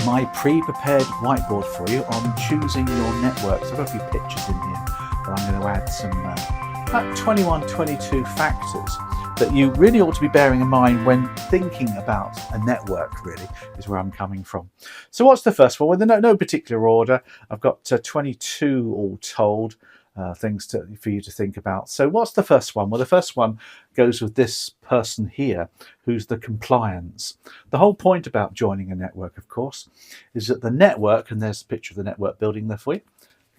my pre-prepared whiteboard for you on choosing your network. So I've got a few pictures in here, but I'm going to add some about 21, 22 factors that you really ought to be bearing in mind when thinking about a network, really, is where I'm coming from. So what's the first one? Well, in no particular order. I've got 22 all told. Things for you to think about. So what's the first one? Well, the first one goes with this person here, who's the compliance. The whole point about joining a network, of course, is that the network, and there's a picture of the network building there for you.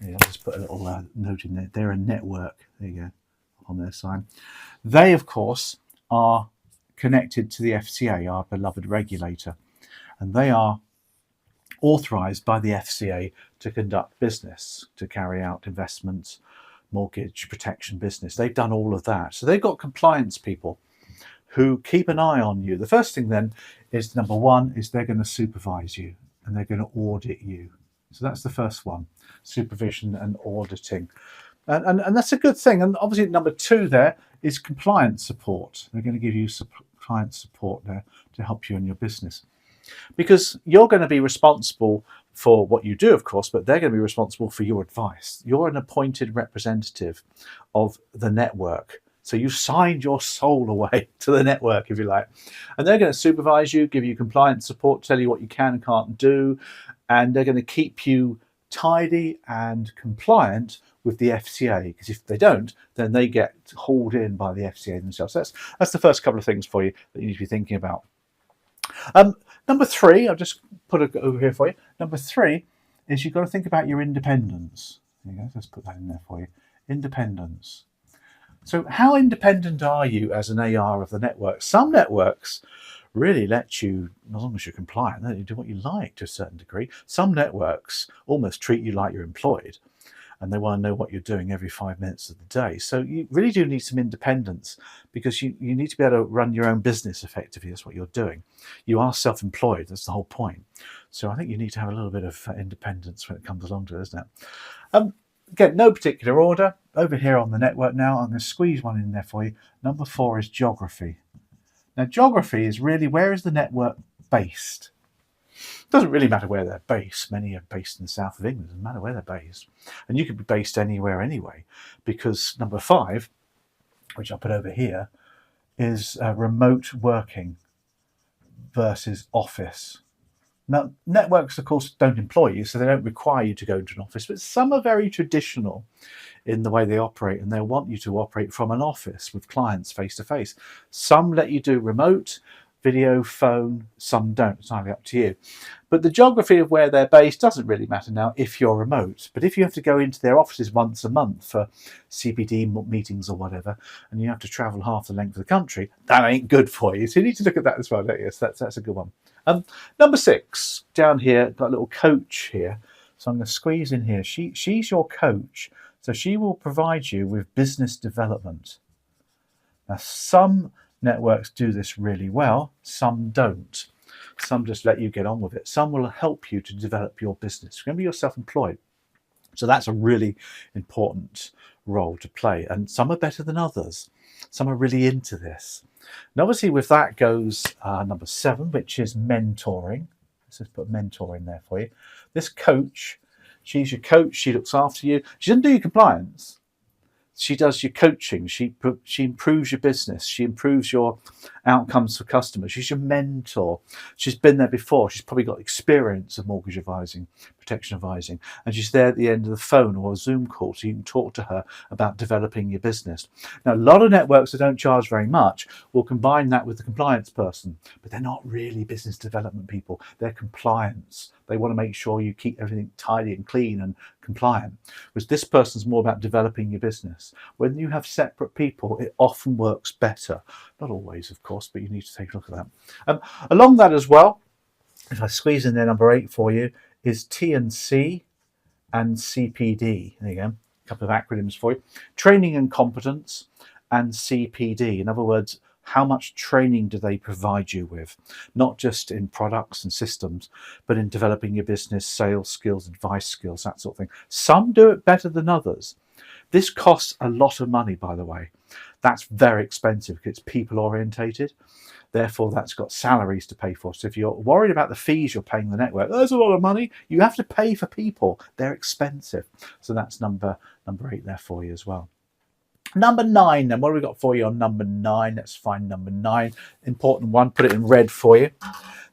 Yeah, I'll just put a little note in there. They're a network. There you go, on their sign. They, of course, are connected to the FCA, our beloved regulator, and they are authorised by the FCA to conduct business, to carry out investments, mortgage protection business. They've done all of that. So they've got compliance people who keep an eye on you. The first thing then is, number one, is they're going to supervise you and they're going to audit you. So that's the first one, supervision and auditing. And that's a good thing. And obviously number two there is compliance support. They're going to give you client support there to help you in your business. Because you're going to be responsible for what you do, of course, but they're going to be responsible for your advice. You're an appointed representative of the network. So you've signed your soul away to the network, if you like. And they're going to supervise you, give you compliance support, tell you what you can and can't do. And they're going to keep you tidy and compliant with the FCA, because if they don't, then they get hauled in by the FCA themselves. So that's the first couple of things for you that you need to be thinking about. Number three, I'll just put it over here for you. Number three is you've got to think about your independence. There you go, let's put that in there for you. Independence. So how independent are you as an AR of the network? Some networks really let you, as long as you're compliant, let you do what you like to a certain degree. Some networks almost treat you like you're employed, and they want to know what you're doing every 5 minutes of the day. So you really do need some independence, because you need to be able to run your own business effectively. That's what you're doing. You are self-employed. That's the whole point. So I think you need to have a little bit of independence when it comes along to it, isn't it? Again, no particular order. Over here on the network now, I'm going to squeeze one in there for you. Number 4 is geography. Now, geography is really, where is the network based? It doesn't really matter where they're based. Many are based in the south of England. It doesn't matter where they're based. And you could be based anywhere anyway, because number 5, which I'll put over here, is remote working versus office. Now, networks, of course, don't employ you, so they don't require you to go into an office, but some are very traditional in the way they operate, and they'll want you to operate from an office with clients face to face. Some let you do remote, video, phone, some don't. It's entirely up to you. But the geography of where they're based doesn't really matter now if you're remote. But if you have to go into their offices once a month for CPD meetings or whatever, and you have to travel half the length of the country, that ain't good for you. So you need to look at that as well, don't you? So that's a good one. Number 6, down here, got a little coach here. So I'm going to squeeze in here. She's your coach. So she will provide you with business development. Now, some networks do this really well, some don't. Some just let you get on with it. Some will help you to develop your business. Remember, you're self-employed. So that's a really important role to play. And some are better than others. Some are really into this. And obviously with that goes number 7, which is mentoring. Let's just put mentor in there for you. This coach, she's your coach. She looks after you. She doesn't do your compliance. She does your coaching. She improves your business. She improves your outcomes for customers. She's your mentor. She's been there before. She's probably got experience of mortgage advising, protection advising, and she's there at the end of the phone or a Zoom call, so you can talk to her about developing your business. Now, a lot of networks that don't charge very much will combine that with the compliance person, but they're not really business development people. They're compliance. They want to make sure you keep everything tidy and clean and compliant. Whereas this person's more about developing your business. When you have separate people, it often works better. Not always, of course, but you need to take a look at that. Along that as well, if I squeeze in there, number 8 for you, is T&C and CPD. There you go, a couple of acronyms for you. Training and competence and CPD. In other words, how much training do they provide you with? Not just in products and systems, but in developing your business, sales skills, advice skills, that sort of thing. Some do it better than others. This costs a lot of money, by the way. That's very expensive because it's people orientated. Therefore, that's got salaries to pay for. So if you're worried about the fees you're paying the network, there's a lot of money. You have to pay for people. They're expensive. So that's number 8 there for you as well. Number 9, then what have we got for you on number 9? Let's find number 9. Important one. Put it in red for you.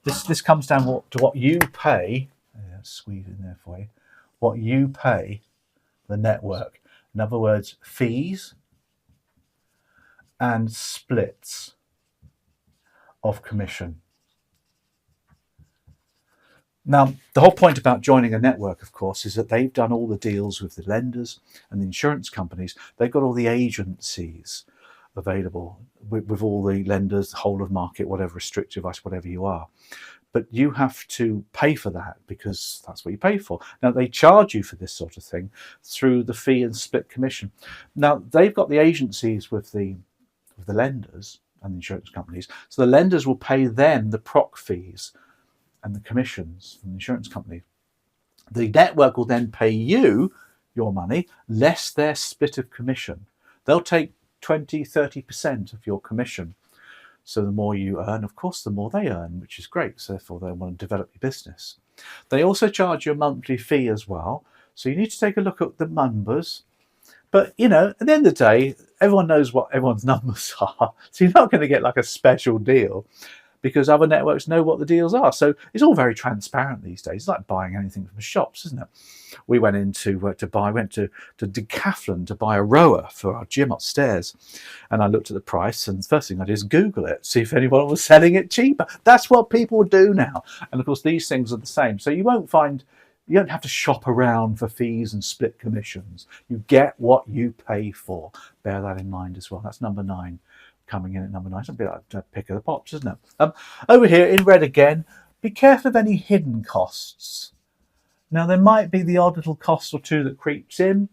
This comes down to what you pay. Let's squeeze in there for you. What you pay the network. In other words, fees and splits of commission. Now, the whole point about joining a network, of course, is that they've done all the deals with the lenders and the insurance companies. They've got all the agencies available with all the lenders, the whole of market, whatever, restricted advice, whatever you are. But you have to pay for that because that's what you pay for. Now, they charge you for this sort of thing through the fee and split commission. Now, they've got the agencies with the lenders and the insurance companies. So the lenders will pay them the proc fees and the commissions from the insurance company. The network will then pay you your money, less their split of commission. They'll take 20-30% of your commission. So the more you earn, of course, the more they earn, which is great. So therefore, they want to develop your business. They also charge you a monthly fee as well. So you need to take a look at the numbers. But, you know, at the end of the day, everyone knows what everyone's numbers are. So you're not going to get like a special deal because other networks know what the deals are. So it's all very transparent these days. It's like buying anything from shops, isn't it? We went went to Decathlon to buy a rower for our gym upstairs. And I looked at the price, and the first thing I did is Google it, see if anyone was selling it cheaper. That's what people do now. And of course, these things are the same. So you don't have to shop around for fees and split commissions. You get what you pay for. Bear that in mind as well. That's number 9. Coming in at number 9. It's a bit like a pick of the pops, isn't it? Over here in red again, be careful of any hidden costs. Now, there might be the odd little cost or two that creeps in.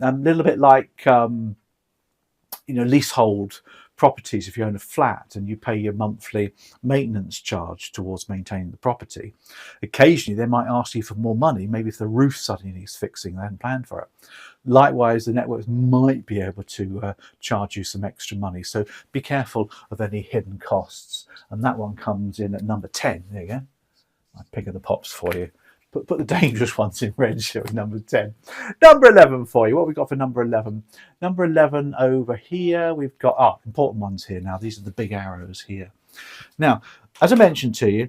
A little bit like, leasehold properties. If you own a flat and you pay your monthly maintenance charge towards maintaining the property, occasionally they might ask you for more money, maybe if the roof suddenly needs fixing, they hadn't planned for it. Likewise, the networks might be able to charge you some extra money. So be careful of any hidden costs. And that one comes in at number 10. There you go. I pick of the pops for you. Put the dangerous ones in red, showing number 10. Number 11 for you. What have we got for number 11? Number 11 over here, we've got important ones here now. These are the big arrows here. Now, as I mentioned to you,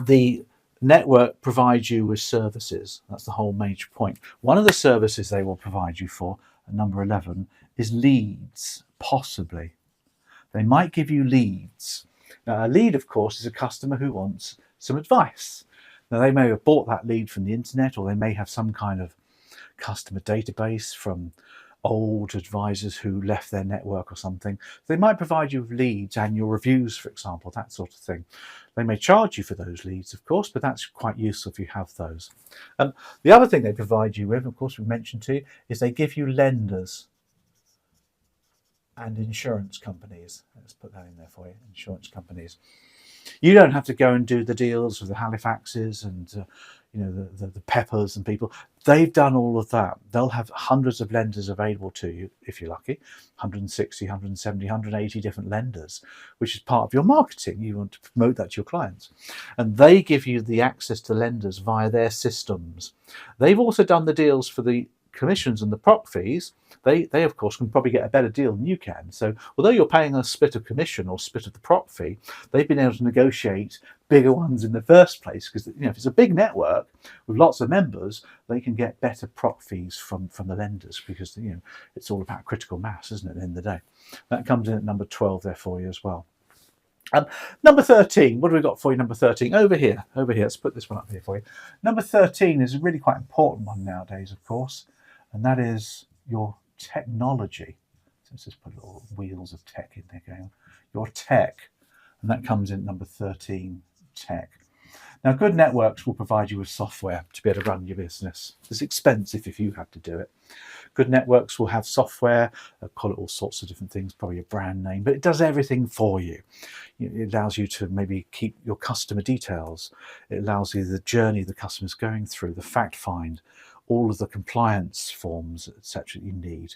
the network provides you with services. That's the whole major point. One of the services they will provide you for, at number 11, is leads, possibly. They might give you leads. Now, a lead, of course, is a customer who wants some advice. Now, they may have bought that lead from the internet, or they may have some kind of customer database from old advisors who left their network or something. They might provide you with leads, annual reviews, for example, that sort of thing. They may charge you for those leads, of course, but that's quite useful if you have those. The other thing they provide you with, of course, we mentioned to you, is they give you lenders and insurance companies. Let's put that in there for you, insurance companies. You don't have to go and do the deals with the Halifaxes and the Peppers and people. They've done all of that. They'll have hundreds of lenders available to you, if you're lucky, 160, 170, 180 different lenders, which is part of your marketing. You want to promote that to your clients. And they give you the access to lenders via their systems. They've also done the deals for the commissions and the prop fees. They of course can probably get a better deal than you can. So although you're paying a split of commission or split of the prop fee, they've been able to negotiate bigger ones in the first place, because if it's a big network with lots of members, they can get better prop fees from the lenders, because it's all about critical mass, isn't it, at the end of the day. That comes in at number 12 there for you as well. Number 13, what have we got for you? Number 13, over here. Let's put this one up here for you. Number 13 is a really quite important one nowadays, of course, and that is your technology. So let's just put little wheels of tech in there going on. Your tech, and that comes in number 13, tech. Now, good networks will provide you with software to be able to run your business. It's expensive if you have to do it. Good networks will have software, call it all sorts of different things, probably a brand name, but it does everything for you. It allows you to maybe keep your customer details. It allows you the journey the customer's going through, the fact find, all of the compliance forms, etc. you need,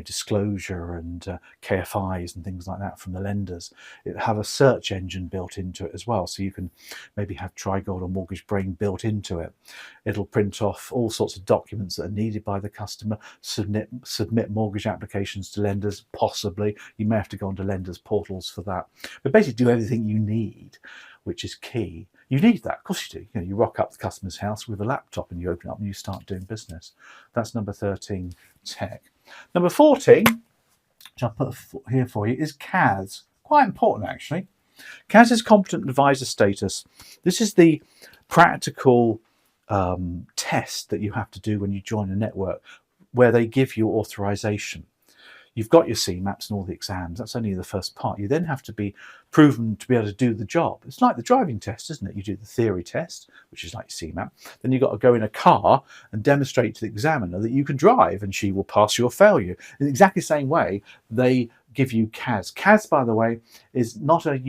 disclosure and KFIs and things like that from the lenders. It have a search engine built into it as well, so you can maybe have Trigold or Mortgage Brain built into it. It'll print off all sorts of documents that are needed by the customer, submit mortgage applications to lenders, possibly. You may have to go onto lenders' portals for that. But basically do everything you need, which is key. You need that, of course you do. You rock up the customer's house with a laptop and you open it up and you start doing business. That's number 13, tech. Number 14, which I'll put here for you, is CAS. Quite important, actually. CAS is Competent Advisor Status. This is the practical test that you have to do when you join a network, where they give you authorization. You've got your CMAPs and all the exams. That's only the first part. You then have to be proven to be able to do the job. It's like the driving test, isn't it? You do the theory test, which is like CMAP. Then you've got to go in a car and demonstrate to the examiner that you can drive, and she will pass you or fail you. In exactly the same way, they give you CAS. CAS, by the way, is not a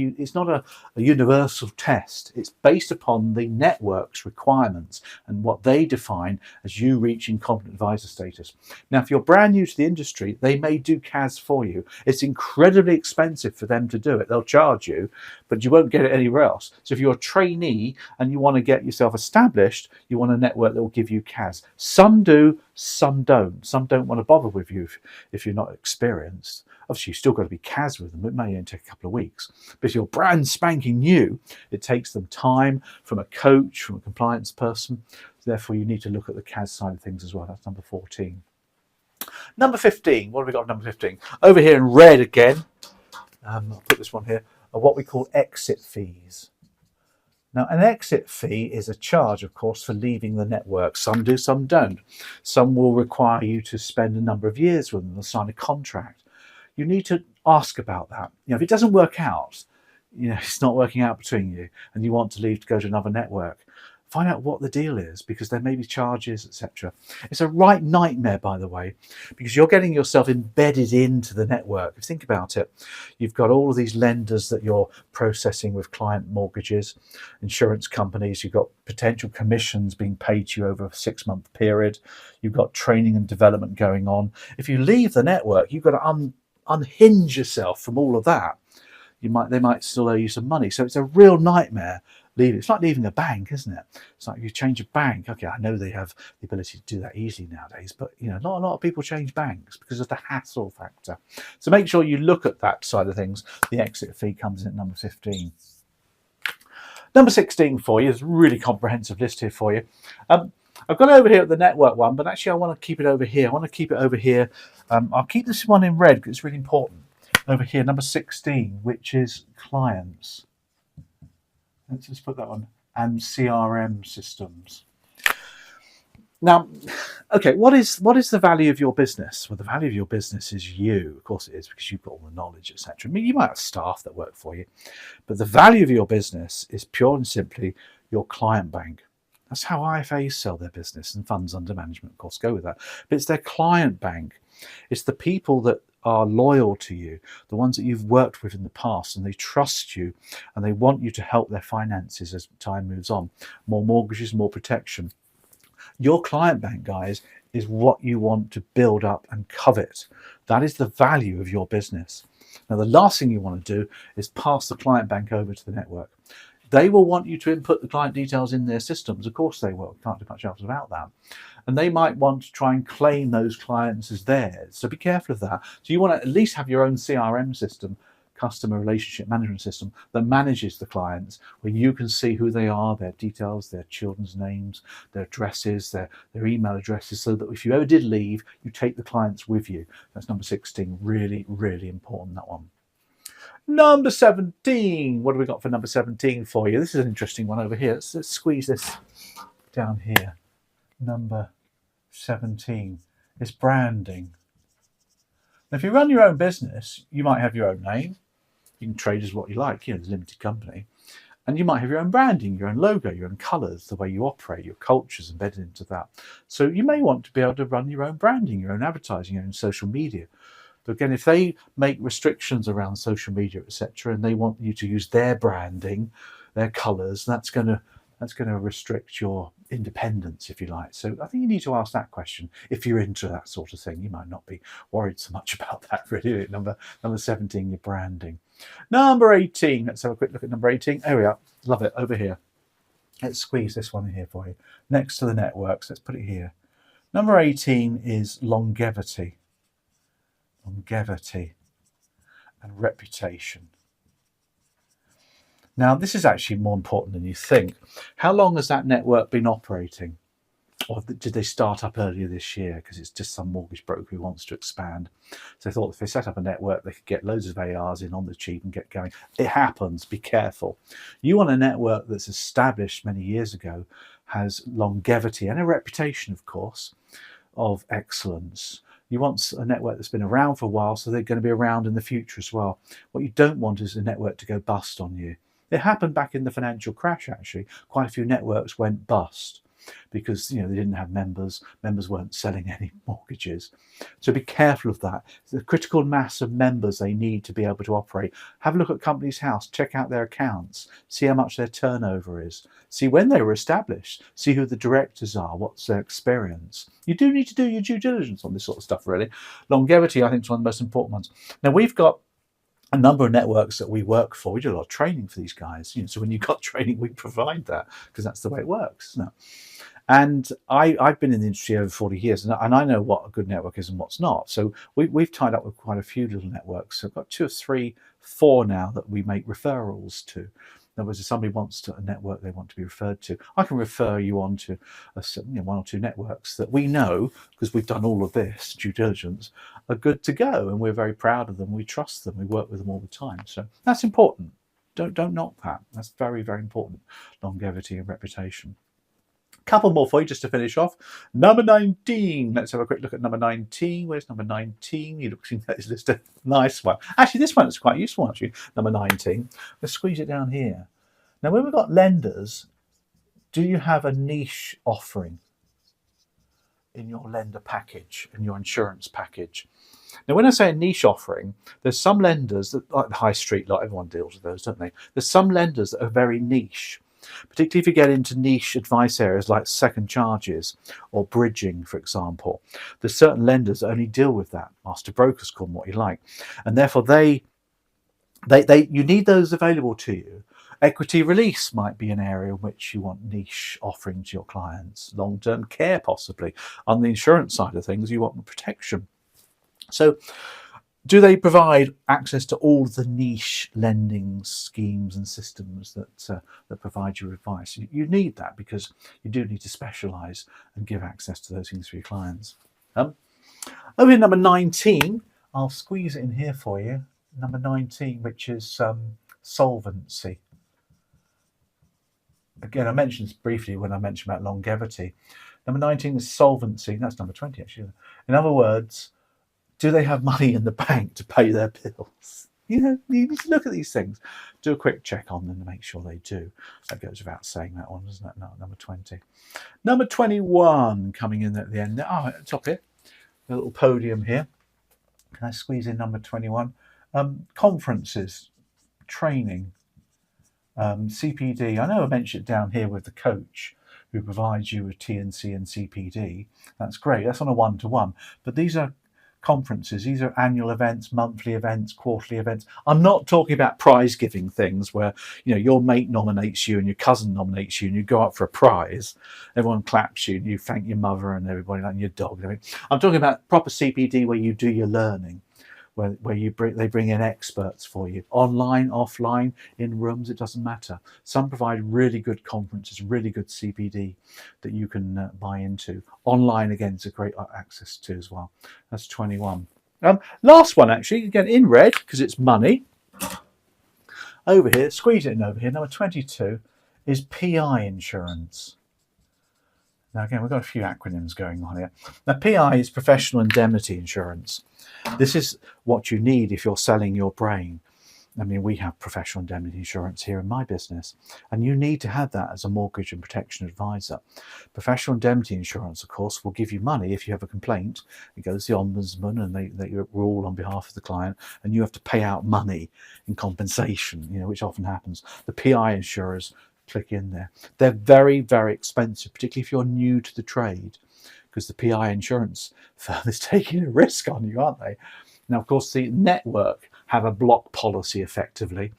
universal test. It's based upon the network's requirements and what they define as you reaching competent advisor status. Now, if you're brand new to the industry, they may do CAS for you. It's incredibly expensive for them to do it. They'll charge you, but you won't get it anywhere else. So if you're a trainee and you want to get yourself established, you want a network that will give you CAS. Some do, some don't. Some don't want to bother with you if you're not experienced. Obviously, you've still got to be CAS with them. It may only take a couple of weeks. But if you're brand spanking new, it takes them time from a coach, from a compliance person. Therefore, you need to look at the CAS side of things as well. That's number 14. Number 15. What have we got number 15? Over here in red again, I'll put this one here, are what we call exit fees. Now, an exit fee is a charge, of course, for leaving the network. Some do, some don't. Some will require you to spend a number of years with them and sign a contract. You need to ask about that. If it doesn't work out, it's not working out between you and you want to leave to go to another network, find out what the deal is, because there may be charges, etc. It's a right nightmare, by the way, because you're getting yourself embedded into the network. Think about it. You've got all of these lenders that you're processing with client mortgages, insurance companies, you've got potential commissions being paid to you over a 6-month period. You've got training and development going on. If you leave the network, you've got to unhinge yourself from all of that. They might still owe you some money. So it's a real nightmare leaving. It's like leaving a bank, isn't it? It's like you change a bank. Okay, I know they have the ability to do that easily nowadays, but not a lot of people change banks because of the hassle factor. So make sure you look at that side of things. The exit fee comes in at number 15. Number 16 for you is a really comprehensive list here for you. I've got it over here at the network one, but actually I want to keep it over here. I want to keep it over here. I'll keep this one in red because it's really important. Over here, number 16, which is clients. Let's just put that on. And CRM systems. Now, okay, what is the value of your business? Well, the value of your business is you. Of course it is, because you've got all the knowledge, etc. I mean, you might have staff that work for you, but the value of your business is pure and simply your client bank. That's how IFAs sell their business, and funds under management, of course, go with that. But it's their client bank. It's the people that are loyal to you, the ones that you've worked with in the past, and they trust you and they want you to help their finances as time moves on. More mortgages, more protection. Your client bank, guys, is what you want to build up and covet. That is the value of your business. Now, the last thing you want to do is pass the client bank over to the network. They will want you to input the client details in their systems. Of course they will. Can't do much else about that. And they might want to try and claim those clients as theirs. So be careful of that. So you want to at least have your own CRM system, customer relationship management system, that manages the clients, where you can see who they are, their details, their children's names, their addresses, their email addresses, so that if you ever did leave, you take the clients with you. That's number 16. Really, really important, that one. Number 17. What have we got for number 17 for you? This is an interesting one over here. Let's squeeze this down here. Number 17 is branding. Now, if you run your own business, you might have your own name. You can trade as what you like, as a limited company. And you might have your own branding, your own logo, your own colours, the way you operate, your culture's embedded into that. So you may want to be able to run your own branding, your own advertising, your own social media. But again, if they make restrictions around social media, etc., and they want you to use their branding, their colours, that's going to That's going to restrict your independence, if you like. So I think you need to ask that question if you're into that sort of thing. You might not be worried so much about that, really. Number 17, your branding. Number 18, let's have a quick look at number 18. There we are. Love it, over here. Let's squeeze this one in here for you. Next to the networks, let's put it here. Number 18 is longevity. Longevity and reputation. Now, this is actually more important than you think. How long has that network been operating? Or did they start up earlier this year because it's just some mortgage broker who wants to expand? So they thought if they set up a network, they could get loads of ARs in on the cheap and get going. It happens. Be careful. You want a network that's established many years ago, has longevity and a reputation, of course, of excellence. You want a network that's been around for a while, so they're going to be around in the future as well. What you don't want is a network to go bust on you. It happened back in the financial crash, actually. Quite a few networks went bust because they didn't have members weren't selling any mortgages. So be careful of that. The critical mass of members they need to be able to operate. Have a look at Companies House, check out their accounts, see how much their turnover is, see when they were established, see who the directors are, what's their experience. You do need to do your due diligence on this sort of stuff, really. Longevity, I think, is one of the most important ones. Now, we've got a number of networks that we work for. We do a lot of training for these guys. So when you've got training, we provide that because that's the way it works, isn't it? And I've been in the industry over 40 years, and I know what a good network is and what's not. So we've tied up with quite a few little networks. So I've got 2 or 3, 4 now that we make referrals to. In other words, if somebody wants a network they want to be referred to, I can refer you on to 1 or 2 networks that we know, because we've done all of this due diligence, are good to go, and we're very proud of them. We trust them. We work with them all the time. So that's important. Don't knock that. That's very, very important. Longevity and reputation. Couple more for you just to finish off. Number 19. Let's have a quick look at number 19. Where's number 19? You look at this list. A nice one. Actually, this one is quite useful, actually. Number 19. Let's squeeze it down here. Now, when we've got lenders, do you have a niche offering in your lender package, in your insurance package? Now, when I say a niche offering, there's some lenders that, like the high street lot, everyone deals with those, don't they? There's some lenders that are very niche. Particularly if you get into niche advice areas like second charges or bridging, for example. There's certain lenders that only deal with that. Master brokers, call them what you like. And therefore you need those available to you. Equity release might be an area in which you want niche offering to your clients. Long-term care, possibly. On the insurance side of things, you want protection. So do they provide access to all the niche lending schemes and systems that provide you advice? You need that because you do need to specialise and give access to those things for your clients. Over in number 19, I'll squeeze it in here for you. Number 19, which is solvency. Again, I mentioned this briefly when I mentioned about longevity. Number 19 is solvency. That's number 20, actually. In other words, do they have money in the bank to pay their bills? You need to look at these things. Do a quick check on them to make sure they do. That goes without saying, that one, doesn't it? No, number 20. Number 21 coming in at the end. Oh, at the top here. A little podium here. Can I squeeze in number 21? Conferences, training, CPD. I know I mentioned it down here with the coach who provides you with TNC and CPD. That's great. That's on a one-to-one. But these are conferences. These are annual events, monthly events, quarterly events. I'm not talking about prize giving things where your mate nominates you and your cousin nominates you and you go up for a prize. Everyone claps you and you thank your mother and everybody, like your dog. I'm talking about proper CPD where you do your learning, where they bring in experts for you, online, offline, in rooms. It doesn't matter. Some provide really good conferences, really good CPD that you can buy into. Online, again, is a great access to as well. That's 21. Last one, actually, again in red because it's money. Over here, squeeze it in over here. Number 22 is PI insurance. Now, again, we've got a few acronyms going on here. Now, PI is professional indemnity insurance. This is what you need if you're selling your brain. I mean, we have professional indemnity insurance here in my business, and you need to have that as a mortgage and protection advisor. Professional indemnity insurance, of course, will give you money if you have a complaint. It goes to the ombudsman, and they rule on behalf of the client, and you have to pay out money in compensation, which often happens. The PI insurers click in there. They're very, very expensive, particularly if you're new to the trade, because the PI insurance firm is taking a risk on you, aren't they? Now, of course, the network have a block policy effectively,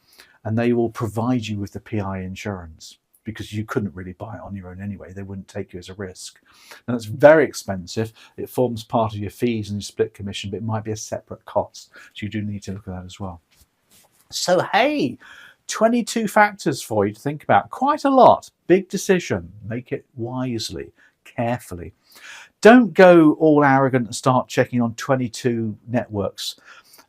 and they will provide you with the PI insurance because you couldn't really buy it on your own anyway. They wouldn't take you as a risk. Now, that's very expensive. It forms part of your fees and your split commission, but it might be a separate cost. So you do need to look at that as well. So, hey, 22 factors for you to think about. Quite a lot. Big decision. Make it wisely, carefully. Don't go all arrogant and start checking on 22 networks.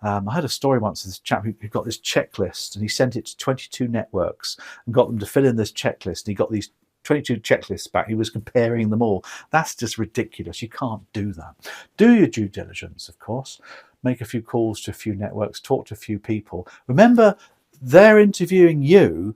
I heard a story once of this chap who got this checklist, and he sent it to 22 networks and got them to fill in this checklist. And he got these 22 checklists back. He was comparing them all. That's just ridiculous. You can't do that. Do your due diligence, of course. Make a few calls to a few networks, talk to a few people. Remember, they're interviewing you.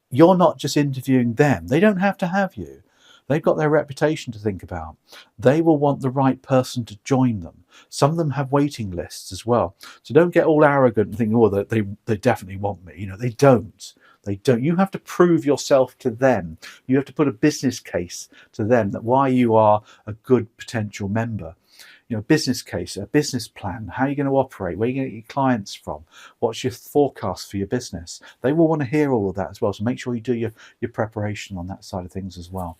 You're not just interviewing them. They don't have to have you. They've got their reputation to think about. They will want the right person to join them. Some of them have waiting lists as well. So don't get all arrogant and think, oh, they definitely want me. You know, they don't. They don't. You have to prove yourself to them. You have to put a business case to them that why you are a good potential member. You know, business case, a business plan, how are you going to operate, where are you going to get your clients from, what's your forecast for your business. They will want to hear all of that as well, so make sure you do your preparation on that side of things as well.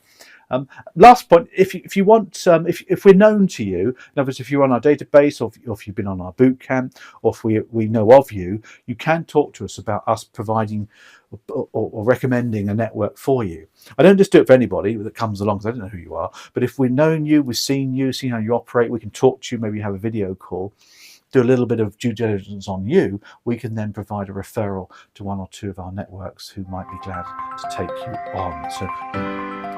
Last point, if you want, if we're known to you, in other words, if you're on our database, or if you've been on our boot camp, or if we know of you, you can talk to us about us providing or recommending a network for you. I don't just do it for anybody that comes along, because I don't know who you are, but if we've known you, we've seen how you operate, we can talk to you, maybe have a video call, do a little bit of due diligence on you, we can then provide a referral to one or two of our networks who might be glad to take you on. So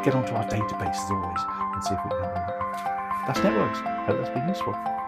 get onto our database as always and see if we can help you. That's networks. Hope that's been useful.